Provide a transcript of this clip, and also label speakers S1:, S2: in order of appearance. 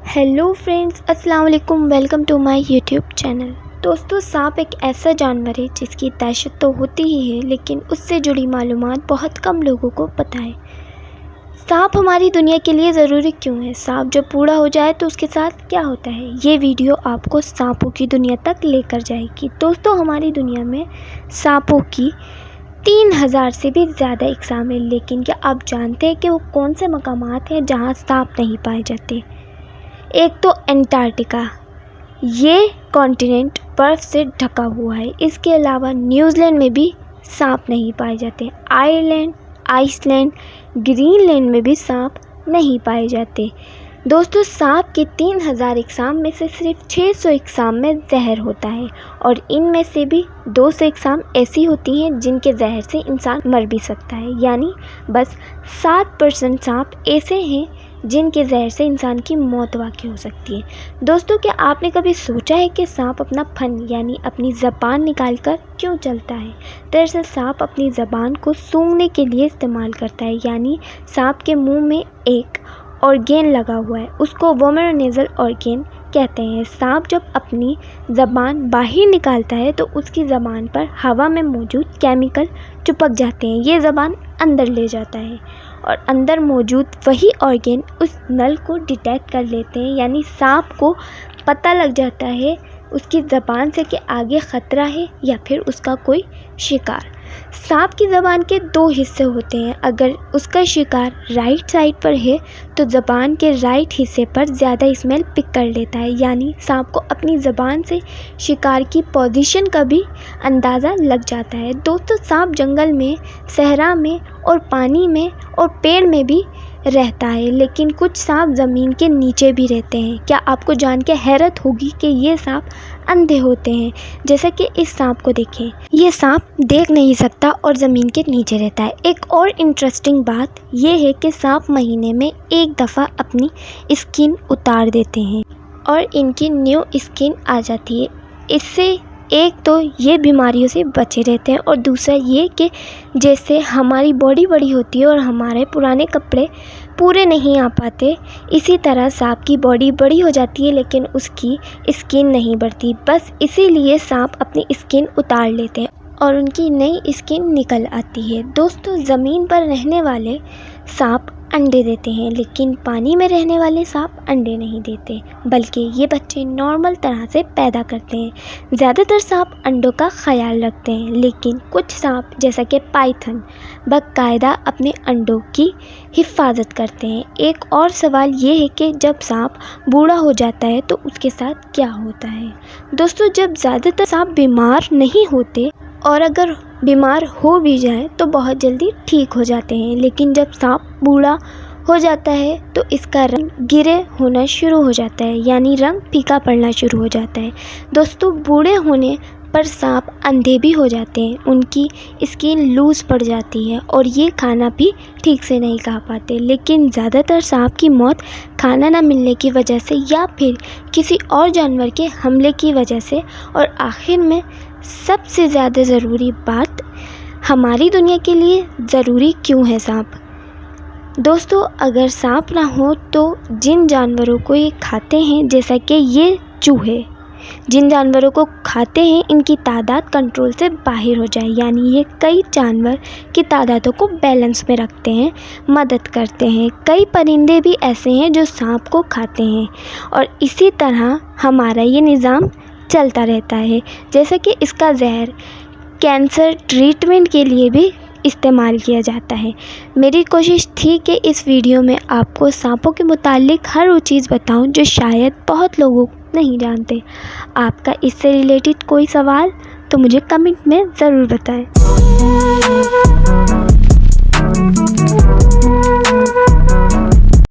S1: Hello friends, अस्सलाम वालेकुम। Welcome to my YouTube channel. दोस्तों, सांप एक ऐसा जानवर है जिसकी दहशत तो होती ही है, लेकिन उससे जुड़ी मालूमात बहुत कम लोगों को पता है। सांप हमारी दुनिया के लिए ज़रूरी क्यों है? सांप जब बूढ़ा हो जाए तो उसके साथ क्या होता है? ये वीडियो आपको सांपों की दुनिया तक लेकर जाएगी। दोस्तों, हमारी दुनिया में सांपों की 3000 से भी ज़्यादा इकसाम है, लेकिन क्या आप जानते हैं कि वो कौन से मकामात हैं जहाँ सांप नहीं पाए जाते? एक तो अंटार्कटिका, ये कॉन्टिनेंट बर्फ़ से ढका हुआ है। इसके अलावा न्यूजीलैंड में भी सांप नहीं पाए जाते। आयरलैंड, आइसलैंड, ग्रीनलैंड में भी सांप नहीं पाए जाते। दोस्तों, सांप के 3000 इकसाम में से सिर्फ 600 इकसाम में जहर होता है, और इनमें से भी 200 इकसाम ऐसी होती हैं जिनके जहर से इंसान मर भी सकता है। यानी बस 7% सांप ऐसे हैं जिनके जहर से इंसान की मौत वाक़ई हो सकती है। दोस्तों, क्या आपने कभी सोचा है कि सांप अपना फन यानी अपनी ज़बान निकालकर क्यों चलता है? दरअसल सांप अपनी ज़बान को सूंघने के लिए इस्तेमाल करता है। यानी सांप के मुंह में एक ऑर्गेन लगा हुआ है, उसको वोमेरोनेज़ल ऑर्गेन कहते हैं। सांप जब अपनी ज़बान बाहर निकालता है तो उसकी ज़बान पर हवा में मौजूद केमिकल चिपक जाते हैं। ये ज़बान अंदर ले जाता है और अंदर मौजूद वही ऑर्गेन उस नल को डिटेक्ट कर लेते हैं। यानी सांप को पता लग जाता है उसकी ज़बान से कि आगे ख़तरा है या फिर उसका कोई शिकार। सांप की ज़बान के 2 हिस्से होते हैं। अगर उसका शिकार राइट साइड पर है तो ज़बान के राइट हिस्से पर ज़्यादा स्मेल पिक कर लेता है। यानी सांप को अपनी ज़बान से शिकार की पोजीशन का भी अंदाज़ा लग जाता है। दोस्तों, सांप जंगल में, सहरा में और पानी में और पेड़ में भी रहता है, लेकिन कुछ सांप ज़मीन के नीचे भी रहते हैं। क्या आपको जान के हैरत होगी कि ये सांप अंधे होते हैं? जैसे कि इस सांप को देखें, ये सांप देख नहीं सकता और ज़मीन के नीचे रहता है। एक और इंटरेस्टिंग बात ये है कि सांप महीने में एक दफ़ा अपनी स्किन उतार देते हैं और इनकी न्यू स्किन आ जाती है। इससे एक तो ये बीमारियों से बचे रहते हैं और दूसरा ये कि जैसे हमारी बॉडी बड़ी होती है और हमारे पुराने कपड़े पूरे नहीं आ पाते, इसी तरह सांप की बॉडी बड़ी हो जाती है लेकिन उसकी स्किन नहीं बढ़ती। बस इसीलिए सांप अपनी स्किन उतार लेते हैं और उनकी नई स्किन निकल आती है। दोस्तों, ज़मीन पर रहने वाले सांप अंडे देते हैं, लेकिन पानी में रहने वाले सांप अंडे नहीं देते, बल्कि ये बच्चे नॉर्मल तरह से पैदा करते हैं। ज़्यादातर सांप अंडों का ख्याल रखते हैं, लेकिन कुछ सांप जैसा कि पाइथन बाकायदा अपने अंडों की हिफाजत करते हैं। एक और सवाल ये है कि जब सांप बूढ़ा हो जाता है तो उसके साथ क्या होता है? दोस्तों, जब ज़्यादातर सांप बीमार नहीं होते और अगर बीमार हो भी जाए तो बहुत जल्दी ठीक हो जाते हैं, लेकिन जब सांप बूढ़ा हो जाता है तो इसका रंग गिरे होना शुरू हो जाता है, यानी रंग फीका पड़ना शुरू हो जाता है। दोस्तों, बूढ़े होने पर सांप अंधे भी हो जाते हैं, उनकी स्किन लूज़ पड़ जाती है और ये खाना भी ठीक से नहीं खा पाते। लेकिन ज़्यादातर सांप की मौत खाना ना मिलने की वजह से या फिर किसी और जानवर के हमले की वजह से। और आखिर में सबसे ज़्यादा ज़रूरी बात, हमारी दुनिया के लिए ज़रूरी क्यों है सांप? दोस्तों, अगर सांप ना हो तो जिन जानवरों को ये खाते हैं, जैसा कि ये चूहे जिन जानवरों को खाते हैं, इनकी तादाद कंट्रोल से बाहर हो जाए, यानी ये कई जानवर की तादादों को बैलेंस में रखते हैं, मदद करते हैं। कई परिंदे भी ऐसे हैं जो सांप को खाते हैं और इसी तरह हमारा ये निज़ाम चलता रहता है। जैसे कि इसका जहर कैंसर ट्रीटमेंट के लिए भी इस्तेमाल किया जाता है। मेरी कोशिश थी कि इस वीडियो में आपको सांपों के मुतालिक हर वो चीज़ बताऊं जो शायद बहुत लोग नहीं जानते। आपका इससे रिलेटेड कोई सवाल तो मुझे कमेंट में ज़रूर बताएं।